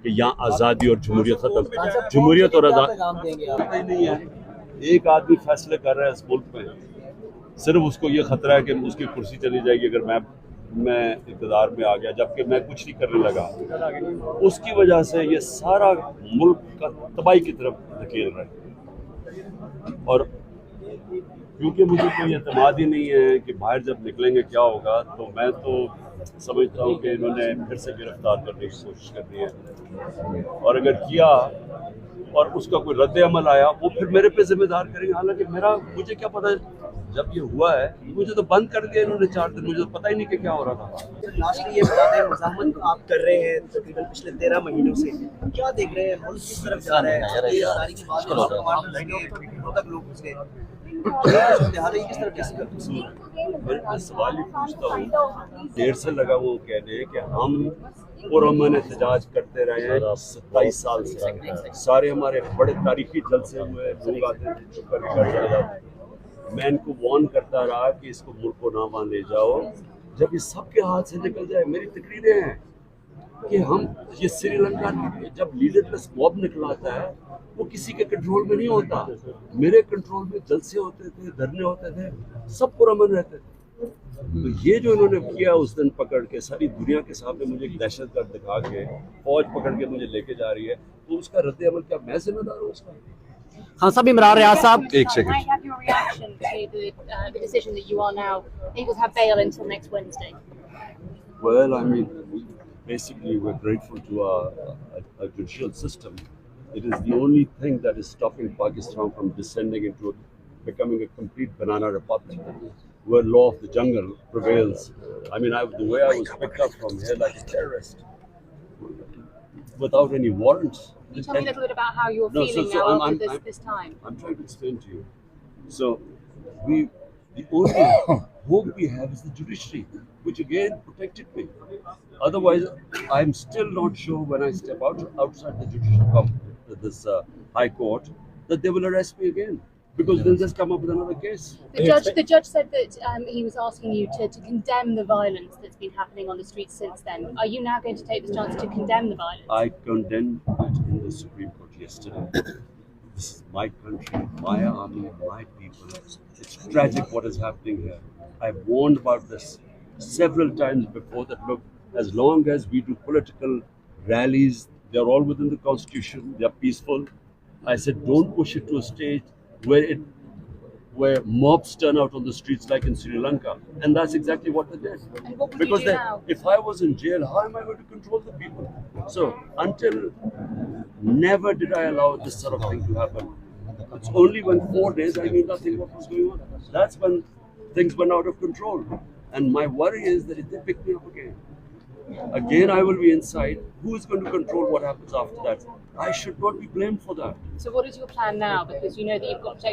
کہ یہاں آزادی اور جمہوریت ختم. جمہوریت اور آزادی نہیں ہے. ایک آدمی فیصلے کر رہا ہے اس ملک میں, صرف اس کو یہ خطرہ ہے کہ اس کی کرسی چلی جائے گی اگر میں اقتدار میں آ گیا, جبکہ میں کچھ نہیں کرنے لگا. اس کی وجہ سے یہ سارا ملک کا تباہی کی طرف دھکیل رہا ہے. اور کیونکہ مجھے کوئی اعتماد ہی نہیں ہے کہ باہر جب نکلیں گے کیا ہوگا, تو میں تو سمجھتا ہوں کہ انہوں نے پھر سے گرفتار کرنے کی کوشش کرنی ہے, اور اگر کیا اور اس کا کوئی رد عمل آیا وہ پھر میرے پہ ذمہ دار کریں گے. حالانکہ مجھے کیا پتا, جب یہ ہوا ہے مجھے تو بند کر دیا انہوں نے 4 دن, مجھے تو پتہ ہی نہیں کہ کیا ہو رہا تھا. لاسٹلی یہ بتا دیں, مزاحمت آپ کر رہے ہیں تقریباً پچھلے 13 مہینوں سے, کیا دیکھ رہے ہیں ملک کس طرف جا رہا ہے؟ لوگ گھس گئے, کس طرف میں سوال ہی پوچھتا ہوں, دیر سے لگا وہ کہنے کہ ہم پرامن احتجاج کرتے رہے ہیں 27 سال سے. سارے ہمارے بڑے تاریخی جلسے ہوئے, لوگ آتے ہیں چپ کر کے چلے جاتے. میں ان کو وارن کرتا رہا کہ اس کو ملک کو نہ مان لے جاؤ. جب یہ سب کے ہاتھ سے نکل جائے, میری تقریریں ہیں کہ ہم یہ سری لنکا جب لیڈر لیس موب نکلاتا ہے وہ کسی کے کنٹرول میں نہیں ہوتا. میرے کنٹرول میں جلسے ہوتے تھے, دھرنے ہوتے تھے, سب پرامن رہتے تھے. تو یہ جو انہوں نے کیا اس دن پکڑ کے ساری دنیا کے سامنے مجھے ایک دہشت گرد دکھا کے فوج پکڑ کے مجھے لے کے جا رہی ہے, تو اس کا رد عمل کیا میں ذمہ دار ہوں اس کا؟ خان صاحب, عمران ریاض صاحب, ایک second. Might have your reaction to the decision that you are now able to have bail until next Wednesday. Well, I mean, basically we're grateful to our judicial system. It is the only thing that is stopping Pakistan from descending into becoming a complete banana republic, where law of the jungle prevails. I mean, the way I was picked up from here like a terrorist, without any warrants. Can you tell me a little bit about how you're No, feeling so now I'm- after this time? I'm trying to explain to you. So, the only hope we have is the judiciary, which again protected me. Otherwise, I'm still not sure when I step outside the judicial high court that they will arrest me again, because they'll just come up with another case. The judge said that he was asking you to condemn the violence that's been happening on the streets since then. Are you now going to take this chance to condemn the violence? I condemned it in the Supreme Court yesterday. This is my country, my army, my people. It's tragic what is happening here. I've warned about this several times before that, look, as long as we do political rallies, they're all within the Constitution, they're peaceful. I said, don't push it to a stage where mobs turn out on the streets like in Sri Lanka. And that's exactly what they did. And what will Because you do now? if I was in jail, how am I going to control the people? So never did I allow this sort of thing to happen. It's only when 4 days I knew nothing what was going on. That's when things went out of control. And my worry is that if they pick me up again I will be inside. Who is going to control what happens after that? I should not be blamed for that. So what is your plan now? Because you know that you've got to take